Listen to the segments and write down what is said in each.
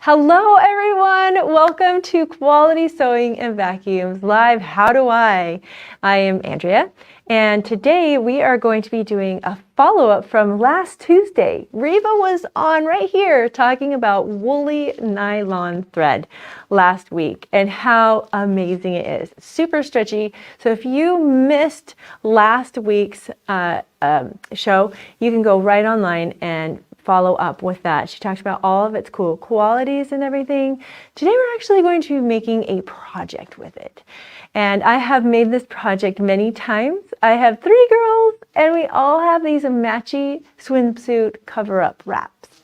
Hello everyone! Welcome to Quality Sewing and Vacuums Live. How do I? I am Andrea, and today we are going to be doing a follow-up from last Tuesday. Reva was on right here talking about woolly nylon thread last week and how amazing it is. Super stretchy. So if you missed last week's show, you can go right online and follow up with that. She talked about all of its cool qualities and everything. Today we're actually going to be making a project with it. And I have made this project many times. I have 3 girls and we all have these matchy swimsuit cover-up wraps.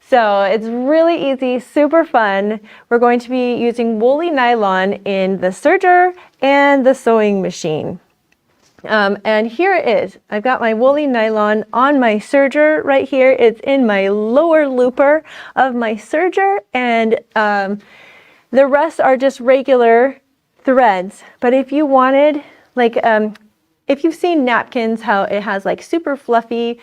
So it's really easy, super fun. We're going to be using woolly nylon in the serger and the sewing machine. And here it is. I've got my woolly nylon on my serger right here. It's in my lower looper of my serger, and the rest are just regular threads. But if you wanted, like, if you've seen napkins, how it has like super fluffy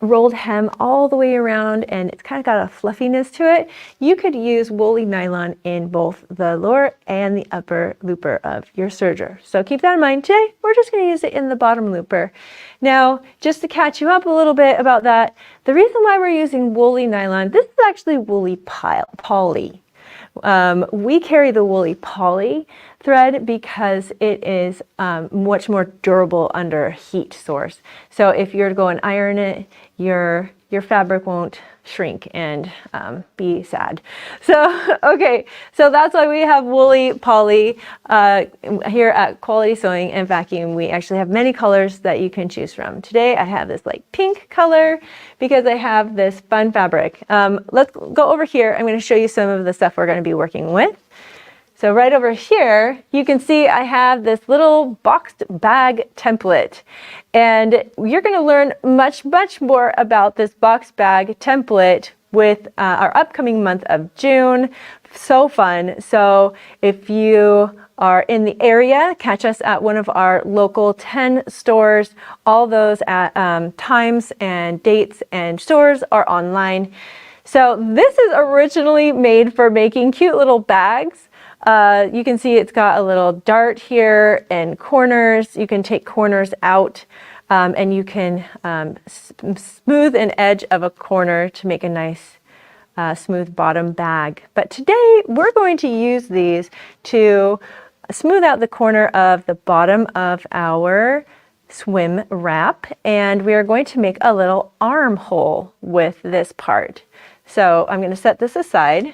rolled hem all the way around and it's kind of got a fluffiness to it, you could use woolly nylon in both the lower and the upper looper of your serger. So keep that in mind. Today we're just going to use it in the bottom looper. Now, just to catch you up a little bit about that, the reason why we're using woolly nylon, this is actually woolly poly. We carry the woolly poly thread because it is much more durable under a heat source. So if you're to go and iron it, your fabric won't shrink and be sad. So, okay, so that's why we have woolly poly here at Quality Sewing and Vacuum. We actually have many colors that you can choose from. Today I have this like pink color because I have this fun fabric. Let's go over here. I'm going to show you some of the stuff we're going to be working with. So right over here, you can see I have this little boxed bag template, and you're going to learn much more about this boxed bag template with our upcoming month of June. So fun. So if you are in the area, catch us at one of our local 10 stores. All those at times and dates and stores are online. So this is originally made for making cute little bags. You can see it's got a little dart here and corners. You can take corners out and you can smooth an edge of a corner to make a nice smooth bottom bag. But today we're going to use these to smooth out the corner of the bottom of our swim wrap, and we are going to make a little armhole with this part. So I'm going to set this aside.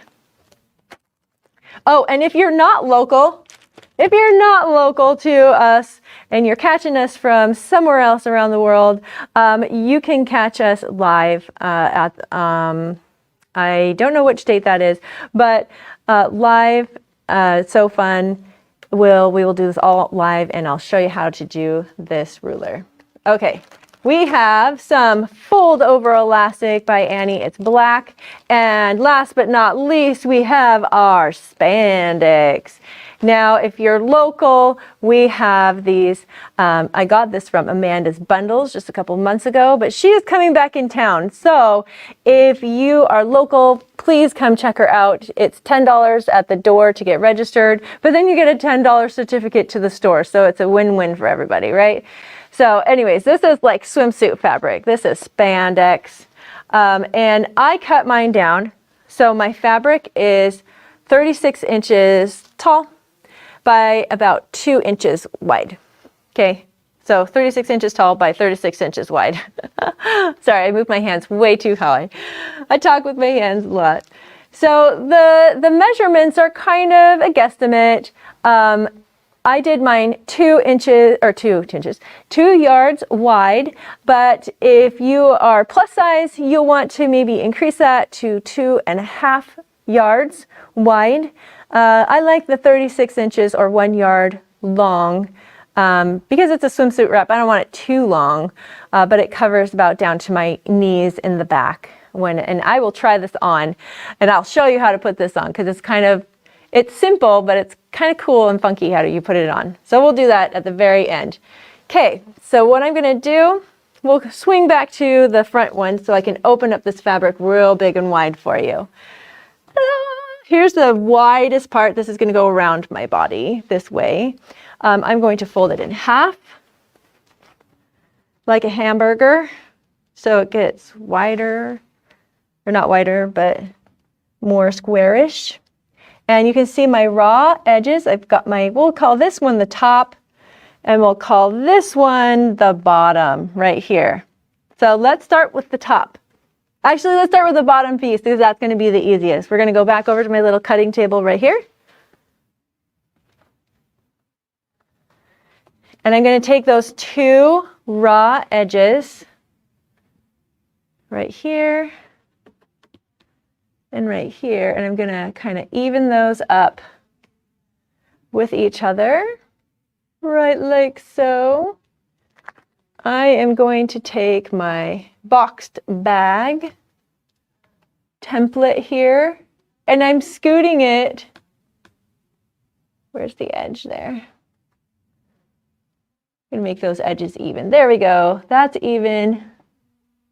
Oh, and if you're not local to us and you're catching us from somewhere else around the world, you can catch us live at, I don't know which date that is, but live, so fun. We will do this all live and I'll show you how to do this ruler. Okay. We have some fold over elastic by Annie. It's black. And last but not least, we have our spandex. Now, if you're local, we have these. I got this from Amanda's Bundles just a couple months ago, but she is coming back in town. So if you are local, please come check her out. It's $10 at the door to get registered, but then you get a $10 certificate to the store. So it's a win-win for everybody, right? So anyways, this is like swimsuit fabric. This is spandex. And I cut mine down. So my fabric is 36 inches tall by about 2 inches wide. Okay, so 36 inches tall by 36 inches wide. Sorry, I moved my hands way too high. I talk with my hands a lot. So the measurements are kind of a guesstimate. I did mine 2 yards wide, but if you are plus size, you'll want to maybe increase that to 2.5 yards wide. I like the 36 inches or 1 yard long because it's a swimsuit wrap. I don't want it too long, but it covers about down to my knees in the back. And I will try this on, and I'll show you how to put this on because it's simple, but it's kind of cool and funky how do you put it on. So we'll do that at the very end. Okay, so what I'm going to do, we'll swing back to the front one so I can open up this fabric real big and wide for you. Ta-da! here's the widest part. This is going to go around my body this way. I'm going to fold it in half like a hamburger so it gets wider, or not wider, but more squarish. And you can see my raw edges. I've got my, we'll call this one the top, and we'll call this one the bottom right here. So let's start with the top. Actually, let's start with the bottom piece because that's going to be the easiest. We're going to go back over to my little cutting table right here. And I'm going to take those two raw edges right here and right here, and I'm going to kind of even those up with each other, right like so. I am going to take my boxed bag template here, and I'm scooting it. Where's the edge there? I'm going to make those edges even. There we go. That's even.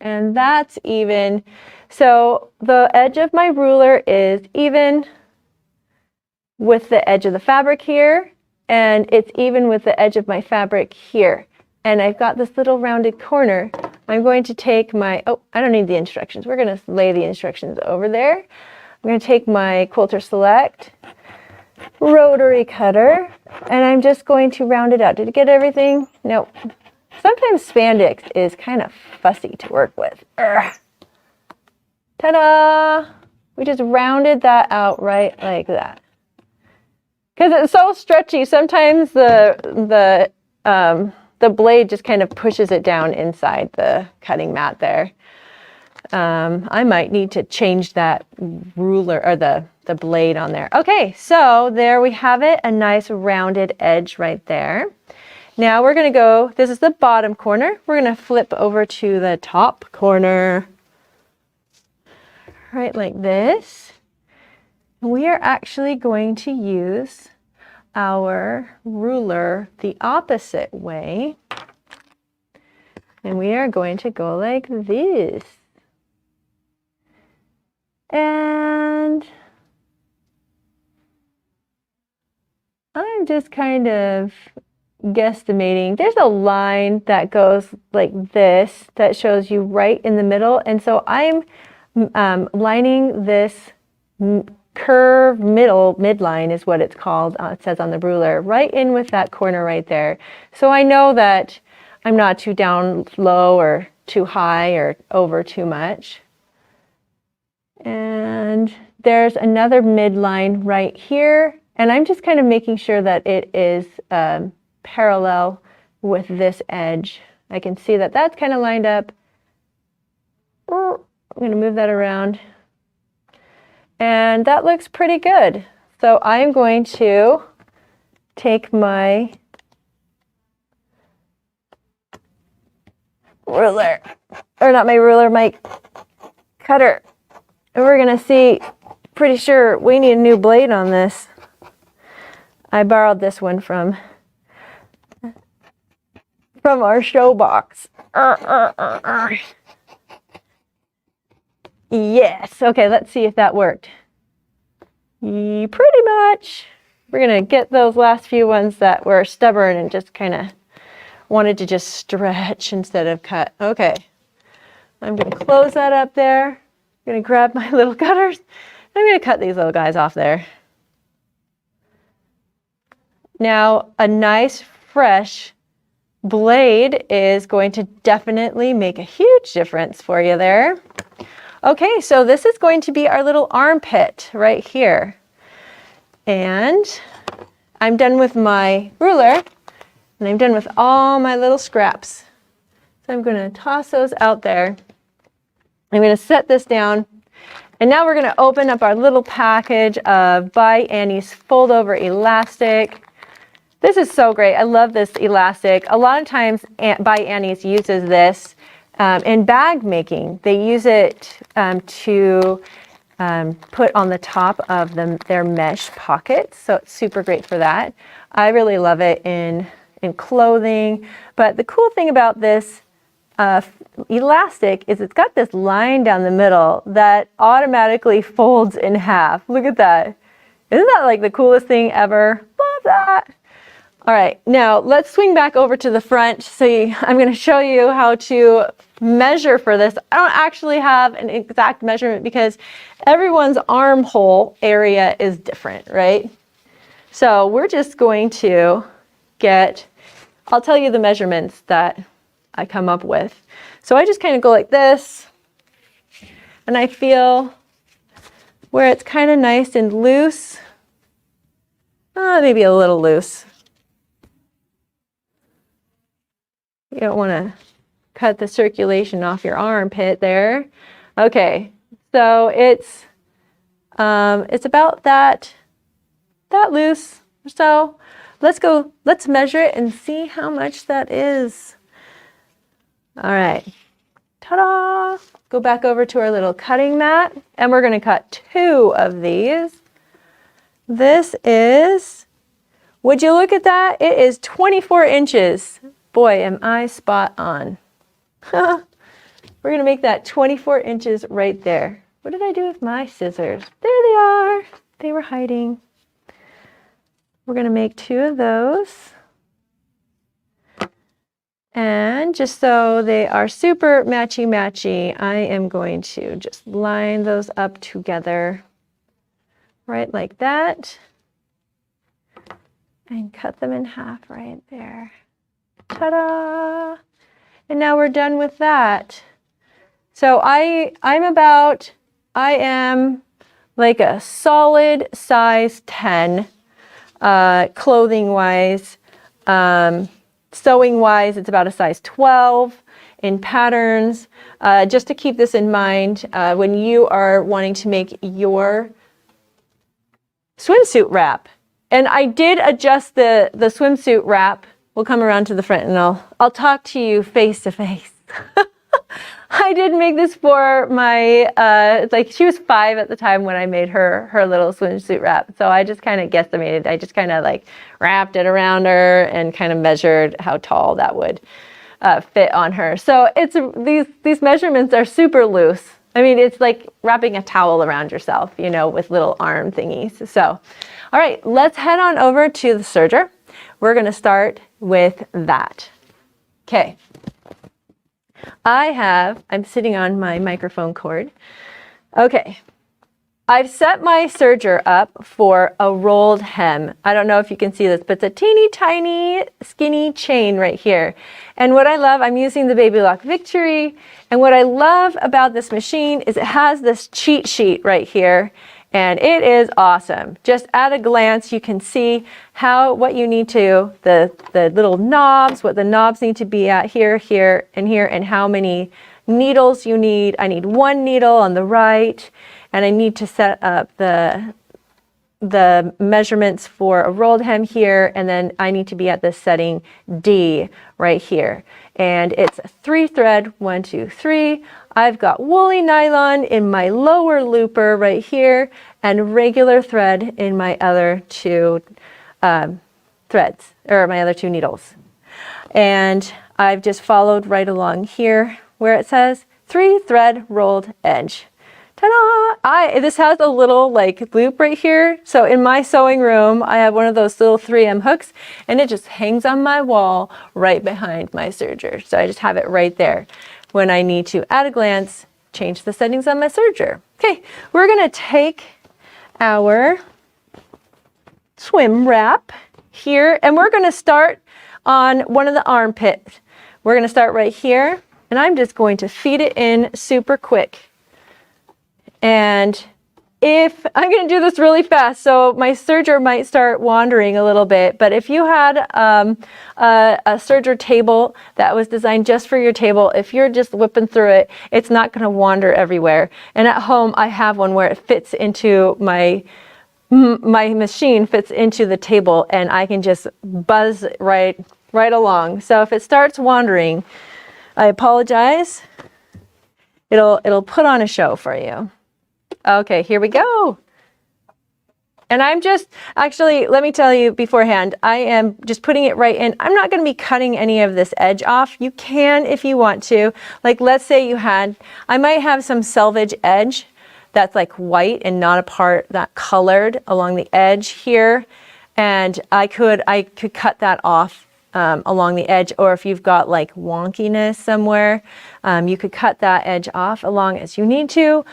And that's even. So the edge of my ruler is even with the edge of the fabric here, and it's even with the edge of my fabric here. And I've got this little rounded corner. I'm going to take my, oh, I don't need the instructions. We're going to lay the instructions over there. I'm going to take my Quilter Select rotary cutter, and I'm just going to round it out. Did you get everything? No. Sometimes spandex is kind of fussy to work with. Ta-da! We just rounded that out right like that. Because it's so stretchy, sometimes the blade just kind of pushes it down inside the cutting mat there. I might need to change that ruler or the blade on there. Okay, so there we have it, a nice rounded edge right there. Now we're going to go, this is the bottom corner. We're going to flip over to the top corner, right like this. We are actually going to use our ruler the opposite way. And we are going to go like this. And I'm just kind of guesstimating. There's a line that goes like this that shows you right in the middle. And so I'm lining this curve midline is what it's called. It says on the ruler, right in with that corner right there. So I know that I'm not too down low or too high or over too much. And there's another midline right here. And I'm just kind of making sure that it is parallel with this edge. I can see that that's kind of lined up. I'm going to move that around. And that looks pretty good. So I'm going to take my ruler, or not my ruler, my cutter. And we're going to see, pretty sure we need a new blade on this. I borrowed this one from our show box. Yes. Okay, let's see if that worked. Pretty much. We're going to get those last few ones that were stubborn and just kind of wanted to just stretch instead of cut. Okay. I'm going to close that up there. I'm going to grab my little cutters. I'm going to cut these little guys off there. Now, a nice fresh blade is going to definitely make a huge difference for you there. Okay, so this is going to be our little armpit right here. And I'm done with my ruler, and I'm done with all my little scraps. So I'm going to toss those out there. I'm going to set this down. And now we're going to open up our little package of By Annie's fold over elastic. This is so great. I love this elastic. A lot of times By Annie's uses this in bag making. They use it to put on the top of their mesh pockets. So it's super great for that. I really love it in clothing. But the cool thing about this elastic is it's got this line down the middle that automatically folds in half. Look at that. Isn't that like the coolest thing ever? Love that. All right, now let's swing back over to the front. So I'm going to show you how to measure for this. I don't actually have an exact measurement because everyone's armhole area is different, right? So we're just going to I'll tell you the measurements that I come up with. So I just kind of go like this, and I feel where it's kind of nice and loose, maybe a little loose. You don't want to cut the circulation off your armpit there. Okay, so it's about that loose or so. Let's measure it and see how much that is. All right, ta-da! Go back over to our little cutting mat, and we're going to cut 2 of these. This is, would you look at that? It is 24 inches. Boy, am I spot on. We're going to make that 24 inches right there. What did I do with my scissors? There they are. They were hiding. We're going to make 2 of those. And just so they are super matchy-matchy, I am going to just line those up together, right like that, and cut them in half right there. Ta-da! And now we're done with that. So I am like a solid size 10, clothing-wise. Sewing-wise, it's about a size 12 in patterns. Just to keep this in mind, when you are wanting to make your swimsuit wrap. And I did adjust the swimsuit wrap. We'll come around to the front and I'll talk to you face to face. I did make this for my, like she was 5 at the time when I made her little swimsuit wrap. So I just kind of guesstimated. I just kind of like wrapped it around her and kind of measured how tall that would fit on her. So it's these measurements are super loose. I mean, it's like wrapping a towel around yourself, you know, with little arm thingies. So, all right, let's head on over to the serger. We're going to start with that. Okay. I'm sitting on my microphone cord. Okay. I've set my serger up for a rolled hem. I don't know if you can see this, but it's a teeny tiny skinny chain right here. And what I love, I'm using the Baby Lock Victory. And what I love about this machine is it has this cheat sheet right here. And it is awesome. Just at a glance, you can see what you need to, the little knobs, what the knobs need to be at here, here, and here, and how many needles you need. I need 1 needle on the right, and I need to set up the measurements for a rolled hem here, and then I need to be at the setting D right here. And it's 3 thread, 1, 2, 3. I've got woolly nylon in my lower looper right here and regular thread in my other 2 threads, or my other 2 needles. And I've just followed right along here where it says 3 thread rolled edge. Ta-da! This has a little like loop right here. So in my sewing room, I have one of those little 3M hooks, and it just hangs on my wall right behind my serger. So I just have it right there when I need to, at a glance, change the settings on my serger. Okay, we're gonna take our swim wrap here, and we're gonna start on one of the armpits. We're gonna start right here, and I'm just going to feed it in super quick. And if I'm going to do this really fast, so my serger might start wandering a little bit, but if you had a serger table that was designed just for your table, if you're just whipping through it, it's not going to wander everywhere. And at home, I have one where it fits into my machine fits into the table, and I can just buzz right along. So if it starts wandering, I apologize. It'll put on a show for you. Okay, here we go. And I'm just, actually, let me tell you beforehand, I am just putting it right in. I'm not going to be cutting any of this edge off. You can if you want to. Like, let's say you had, I might have some selvage edge that's like white and not a part that colored along the edge here. And I could cut that off along the edge, or if you've got like wonkiness somewhere, you could cut that edge off along as you need to.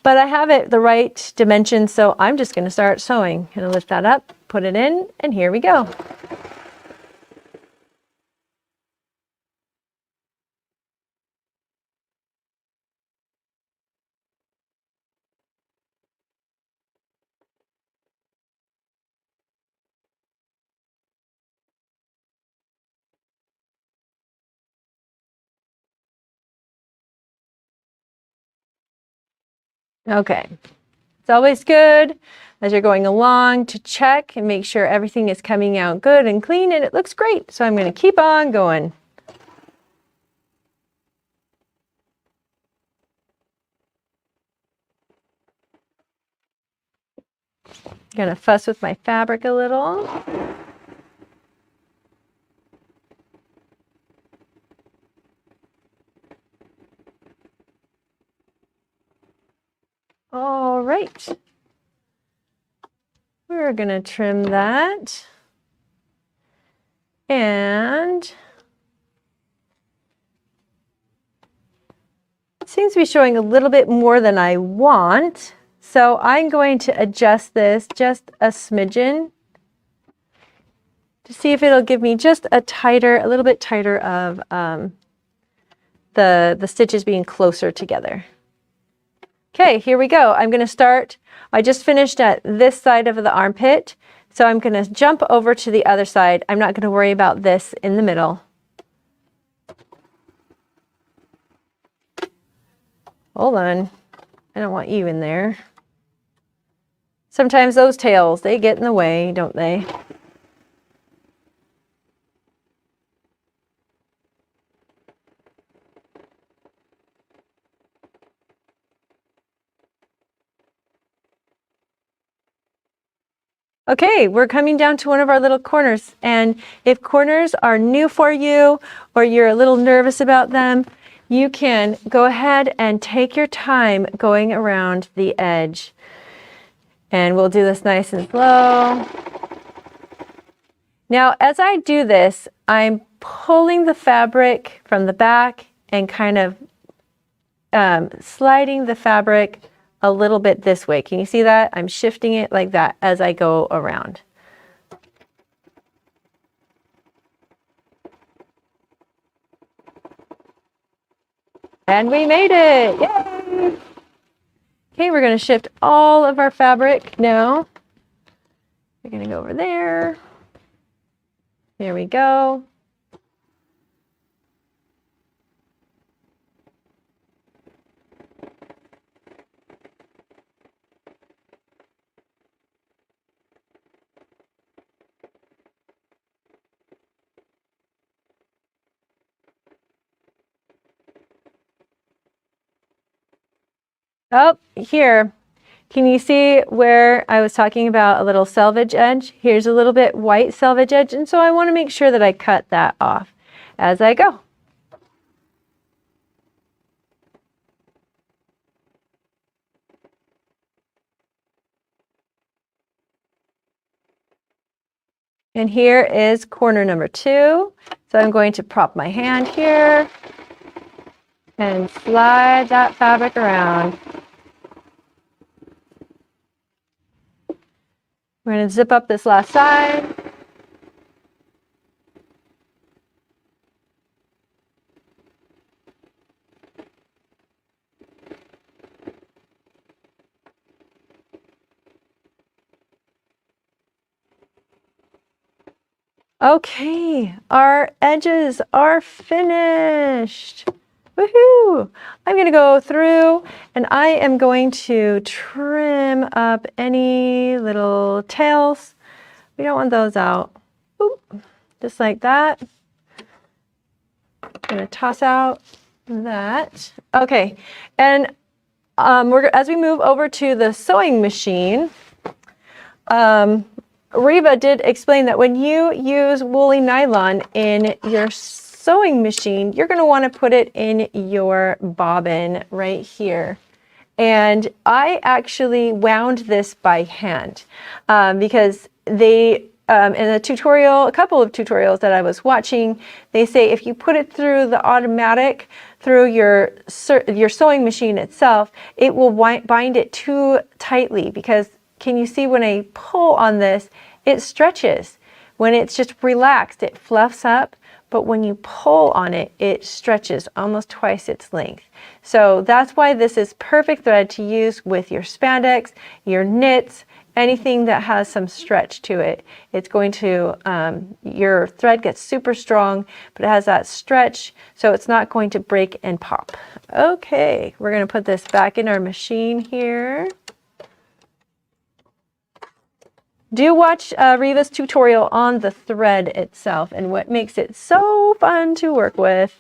But I have it the right dimension, so I'm just going to start sewing. Gonna lift that up, put it in, and here we go. Okay. It's always good as you're going along to check and make sure everything is coming out good and clean, and it looks great. So I'm going to keep on going. Going to fuss with my fabric a little. All right. We're going to trim that. And it seems to be showing a little bit more than I want. So I'm going to adjust this just a smidgen to see if it'll give me just a little bit tighter of the stitches being closer together. Okay, here we go. I'm going to start. I just finished at this side of the armpit, so I'm going to jump over to the other side. I'm not going to worry about this in the middle. Hold on. I don't want you in there. Sometimes those tails, they get in the way, don't they? Okay, we're coming down to one of our little corners, and if corners are new for you or you're a little nervous about them, you can go ahead and take your time going around the edge. And we'll do this nice and slow. Now, as I do this, I'm pulling the fabric from the back and kind of sliding the fabric a little bit this way. Can you see that? I'm shifting it like that as I go around. And we made it! Yay! Okay, we're going to shift all of our fabric now. We're going to go over there. There we go. Oh, here. Can you see where I was talking about a little selvage edge? Here's a little bit white selvage edge, and so I want to make sure that I cut that off as I go. And here is corner number 2. So I'm going to prop my hand here and slide that fabric around. We're going to zip up this last side. Okay, our edges are finished. Woohoo! I'm going to go through and I am going to trim up any little tails. We don't want those out. Oop, just like that. I'm going to toss out that. Okay, and as we move over to the sewing machine, Reva did explain that when you use woolly nylon in your sewing machine, you're going to want to put it in your bobbin right here. And I actually wound this by hand because they, in a tutorial, a couple of tutorials that I was watching, they say if you put it through the automatic, through your sewing machine itself, it will bind it too tightly because can you see when I pull on this, it stretches. When it's just relaxed, it fluffs up, but when you pull on it, it stretches almost twice its length. So that's why this is perfect thread to use with your spandex, your knits, anything that has some stretch to it. It's going to, your thread gets super strong, but it has that stretch, so it's not going to break and pop. Okay, we're gonna put this back in our machine here. Do watch Reva's tutorial on the thread itself and what makes it so fun to work with.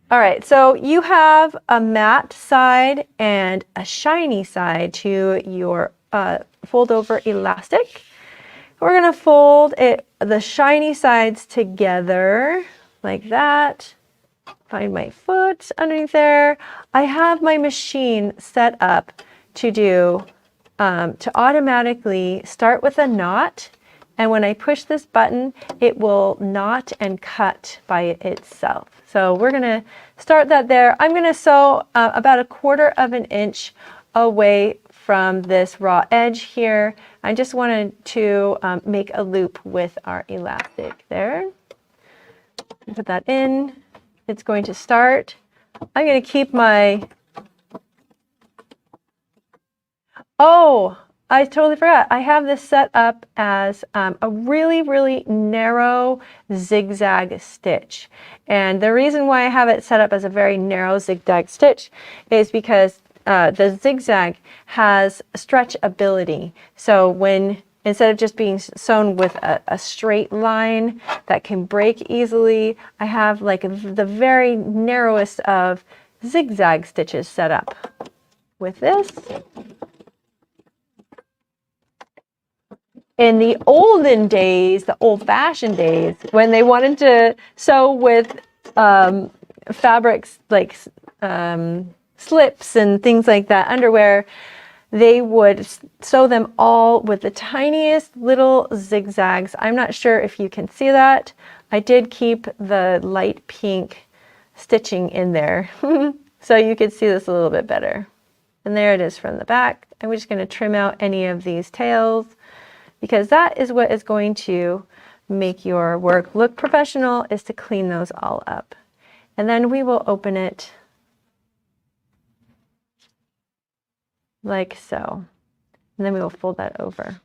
All right, so you have a matte side and a shiny side to your fold over elastic. We're gonna fold the shiny sides together like that. Find my foot underneath there. I have my machine set up to do to automatically start with a knot, and when I push this button, it will knot and cut by itself. So we're gonna start that there. I'm gonna sew about 1/4 of an inch away from this raw edge here. I just wanted to make a loop with our elastic there. Put that in. It's going to start. I'm gonna keep my Oh, I totally forgot. I have this set up as a really, really narrow zigzag stitch. And the reason why I have it set up as a very narrow zigzag stitch is because the zigzag has stretchability. So when, instead of just being sewn with a straight line that can break easily, I have like the very narrowest of zigzag stitches set up with this. In the olden days, the old-fashioned days, when they wanted to sew with fabrics like slips and things like that, underwear, they would sew them all with the tiniest little zigzags. I'm not sure if you can see that. I did keep the light pink stitching in there so you could see this a little bit better. And there it is from the back. I'm just going to trim out any of these tails, because that is what is going to make your work look professional, is to clean those all up. And then we will open it like so. And then we will fold that over.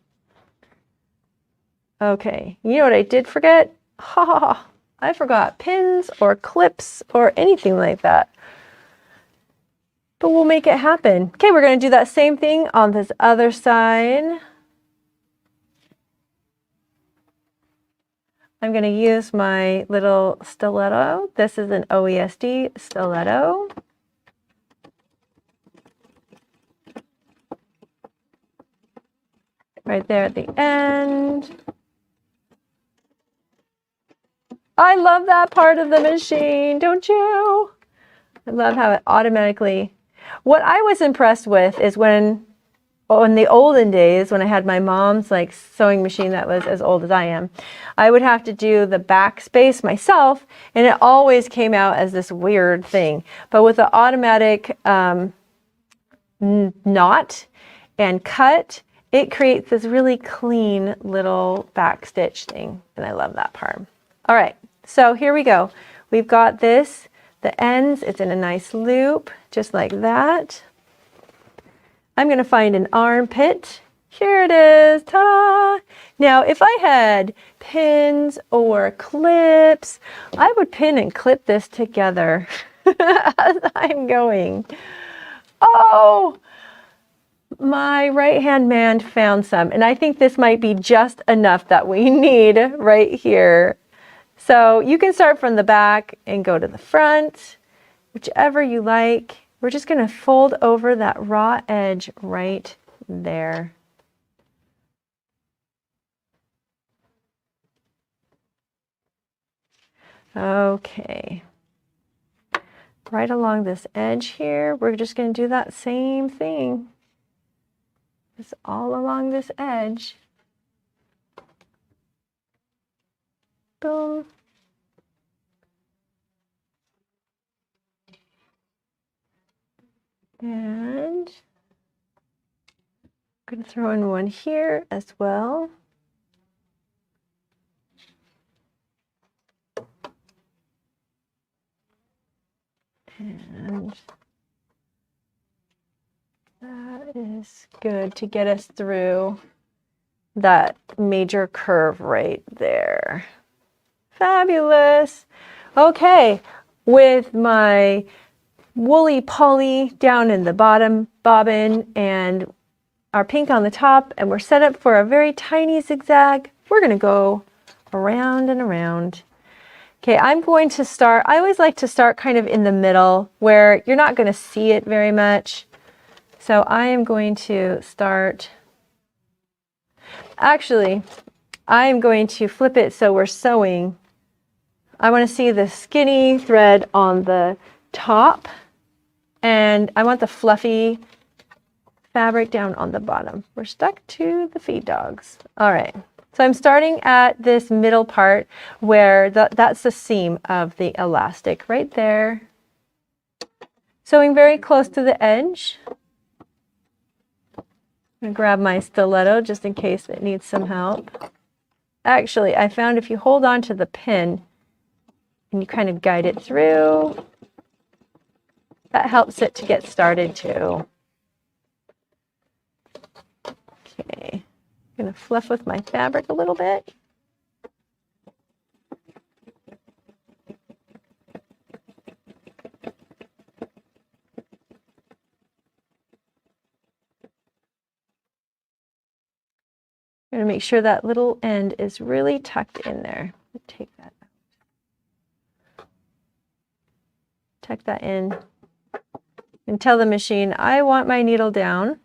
Okay, you know what I did forget? I forgot pins or clips or anything like that. But we'll make it happen. Okay, we're gonna do that same thing on this other side. I'm going to use my little stiletto. This is an OESD stiletto. Right there at the end. I love that part of the machine, don't you? I love how it automatically... What I was impressed with is when in the olden days, when I had my mom's like sewing machine that was as old as I am, I would have to do the back space myself, and it always came out as this weird thing. But with the automatic knot and cut, it creates this really clean little back stitch thing, and I love that part. All right, so here we go. We've got this, the ends, it's in a nice loop, just like that. I'm going to find an armpit. Here it is. Ta-da! Now, if I had pins or clips, I would pin and clip this together as I'm going. Oh, my right-hand man found some, and I think this might be just enough that we need right here. So you can start from the back and go to the front, whichever you like. We're just going to fold over that raw edge right there. Okay. Right along this edge here, we're just going to do that same thing. Just all along this edge. Boom. And I'm going to throw in one here as well. And that is good to get us through that major curve right there. Fabulous. Okay, with my woolly poly down in the bottom bobbin and our pink on the top, and we're set up for a very tiny zigzag, we're going to go around and around. Okay, I'm going to start, I always like to start kind of in the middle where you're not going to see it very much. So I am going to start, actually, I am going to flip it so we're sewing. I want to see the skinny thread on the top, and I want the fluffy fabric down on the bottom. We're stuck to the feed dogs. All right. So I'm starting at this middle part where that's the seam of the elastic right there. Sewing very close to the edge. I'm going to grab my stiletto just in case it needs some help. Actually, I found if you hold on to the pin and you kind of guide it through, that helps it to get started too. Okay. I'm going to fluff with my fabric a little bit. I'm going to make sure that little end is really tucked in there. Take that out. Tuck that in. And tell the machine, I want my needle down.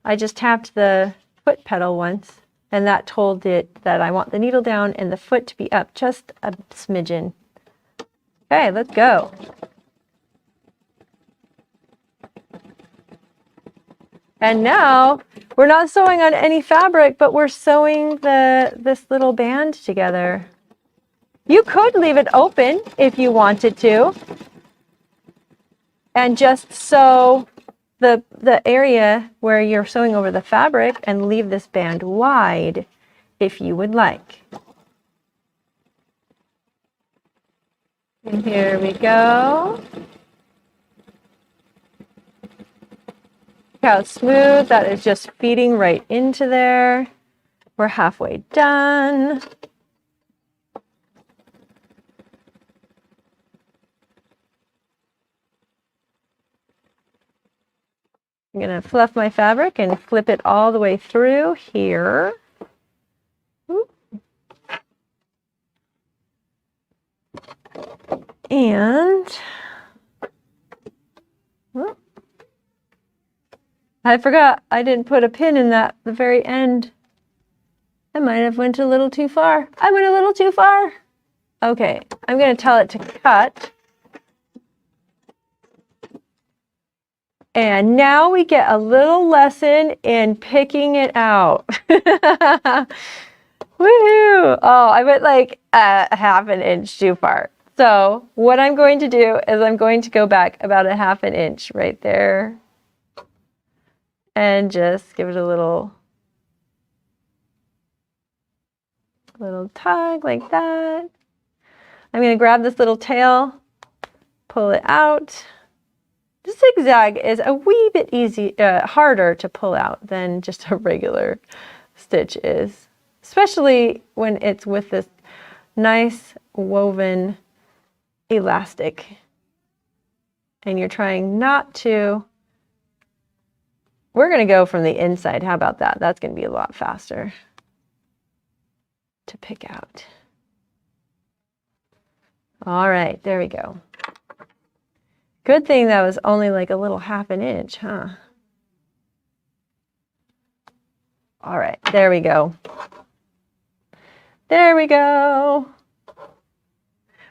I just tapped the foot pedal once, and that told it that I want the needle down and the foot to be up just a smidgen. Okay, let's go. And now we're not sewing on any fabric, but we're sewing this little band together. You could leave it open if you wanted to, and just sew the area where you're sewing over the fabric and leave this band wide if you would like. And here we go. Look how smooth that is, just feeding right into there. We're halfway done. I'm going to fluff my fabric and flip it all the way through here. And I forgot I didn't put a pin in the very end. I might have went a little too far. I went a little too far. Okay, I'm going to tell it to cut. And now we get a little lesson in picking it out. Woohoo! Oh, I went like a half an inch too far. So what I'm going to do is I'm going to go back about a half an inch right there and just give it a little tug like that. I'm going to grab this little tail, pull it out. The zigzag is a wee bit harder to pull out than just a regular stitch is, especially when it's with this nice woven elastic and you're trying not to. We're going to go from the inside. How about that? That's going to be a lot faster to pick out. All right, there we go. Good thing that was only like a little half an inch, huh? All right, there we go. There we go.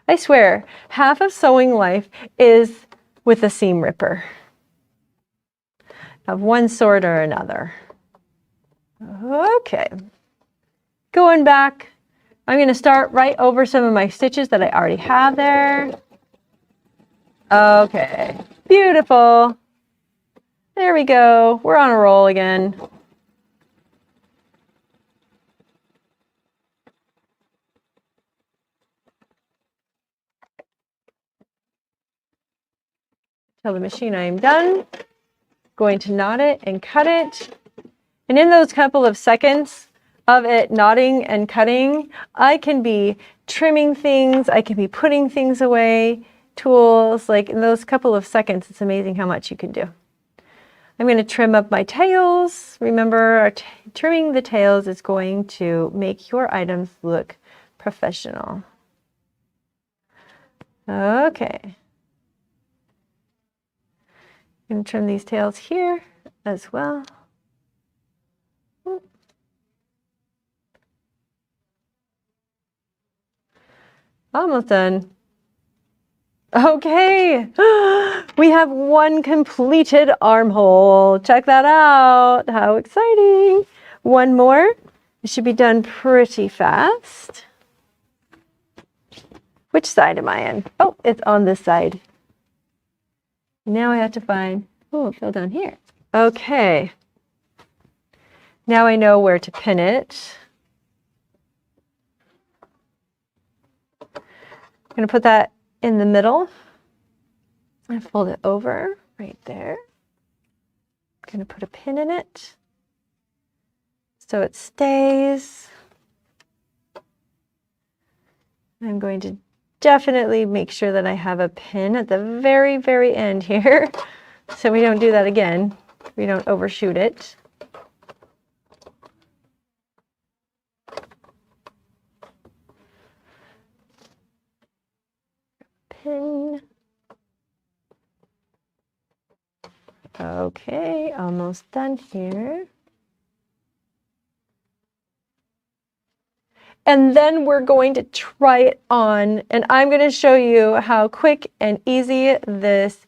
I swear, half of sewing life is with a seam ripper of one sort or another. Okay, going back, I'm going to start right over some of my stitches that I already have there. Okay, beautiful. There we go. We're on a roll again. Tell the machine I am done. Going to knot it and cut it. And in those couple of seconds of it knotting and cutting, I can be trimming things, I can be putting things away, tools. Like in those couple of seconds, it's amazing how much you can do. I'm going to trim up my tails. Remember, trimming the tails is going to make your items look professional. Okay. I'm going to trim these tails here as well. Almost done. Okay, we have one completed armhole. Check that out. How exciting. One more. It should be done pretty fast. Which side am I in? Oh, it's on this side. Now I have to find, oh, it fell down here. Okay. Now I know where to pin it. I'm going to put that in the middle and fold it over right there. I'm going to put a pin in it so it stays. I'm going to definitely make sure that I have a pin at the very, very end here so we don't do that again. We don't overshoot it. Pin. Okay, almost done here. And then we're going to try it on, and I'm going to show you how quick and easy this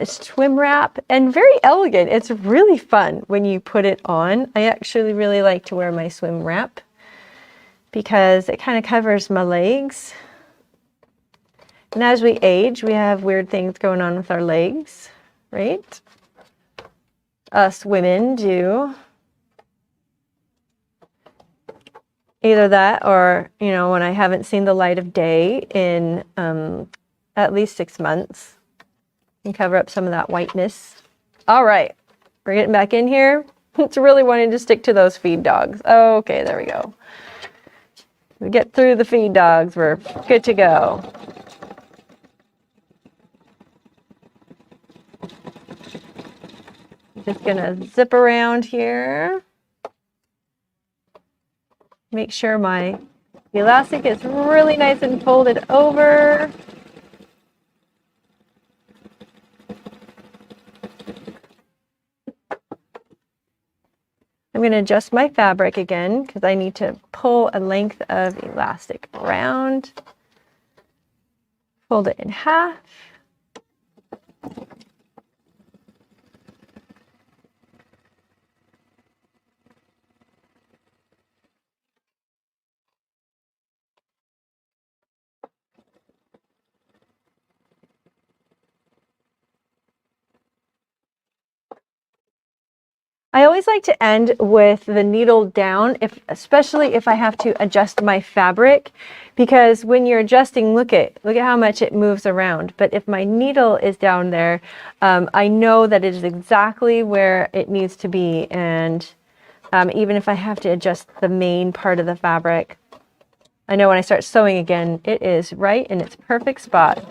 swim wrap, and very elegant. It's really fun when you put it on. I actually really like to wear my swim wrap because it kind of covers my legs. And as we age, we have weird things going on with our legs, right? Us women do. Either that or, you know, when I haven't seen the light of day in at least 6 months, and cover up some of that whiteness. All right, we're getting back in here. It's really wanting to stick to those feed dogs. Okay, there we go. We get through the feed dogs, we're good to go. Just gonna zip around here. Make sure my elastic is really nice and folded over. I'm gonna adjust my fabric again because I need to pull a length of elastic around. Fold it in half. I always like to end with the needle down, especially if I have to adjust my fabric, because when you're adjusting, look at how much it moves around. But if my needle is down there, I know that it is exactly where it needs to be. And even if I have to adjust the main part of the fabric, I know when I start sewing again, it is right in its perfect spot.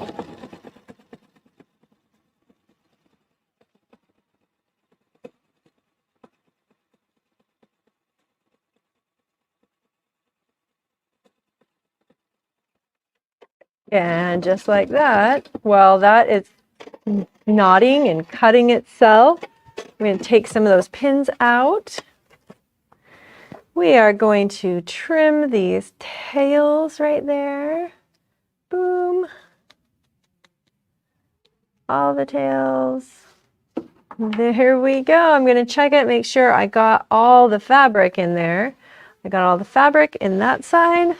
And just like that, while that is knotting and cutting itself, I'm going to take some of those pins out. We are going to trim these tails right there. all the tails. There we go. I'm going to check it, make sure I got all the fabric in there. I got all the fabric in that side.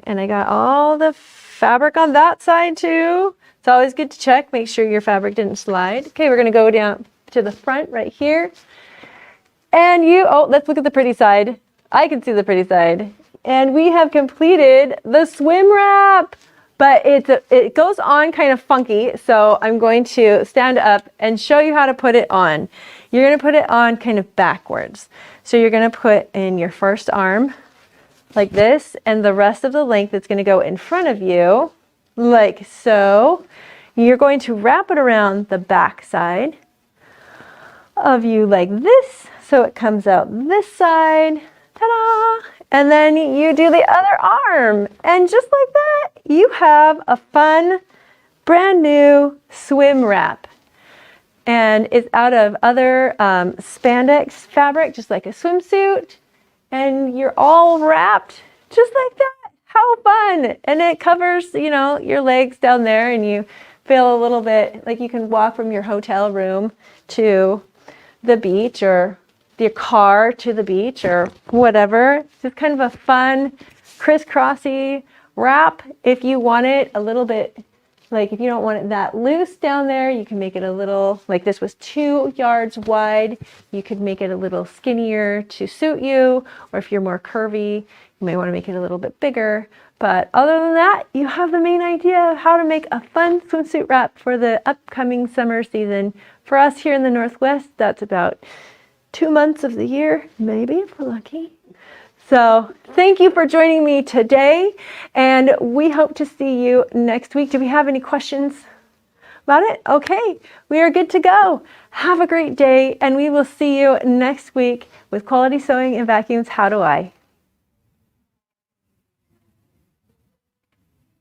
And I got all the fabric on that side too. It's always good to check, make sure your fabric didn't slide. Okay, we're going to go down to the front right here. And let's look at the pretty side. I can see the pretty side. And we have completed the swim wrap. But it goes on kind of funky, so I'm going to stand up and show you how to put it on. You're going to put it on kind of backwards. So you're going to put in your first arm like this, and the rest of the length is going to go in front of you like so. You're going to wrap it around the back side of you like this, so it comes out this side. Ta-da! And then you do the other arm, and just like that, you have a fun, brand new swim wrap. And it's out of other spandex fabric, just like a swimsuit, and you're all wrapped just like that. How fun! And it covers, your legs down there, and you feel a little bit like you can walk from your hotel room to the beach, or your car to the beach, or whatever. It's just kind of a fun crisscrossy wrap. If you want it a little bit, like if you don't want it that loose down there, you can make it a little, like this was 2 yards wide, you could make it a little skinnier to suit you, or if you're more curvy, you may want to make it a little bit bigger. But other than that, you have the main idea of how to make a fun swimsuit wrap for the upcoming summer season. For us here in the Northwest, that's about 2 months of the year, maybe, if we're lucky. So thank you for joining me today, and we hope to see you next week. Do we have any questions about it? Okay, we are good to go. Have a great day, and we will see you next week with Quality Sewing and Vacuums How Do I?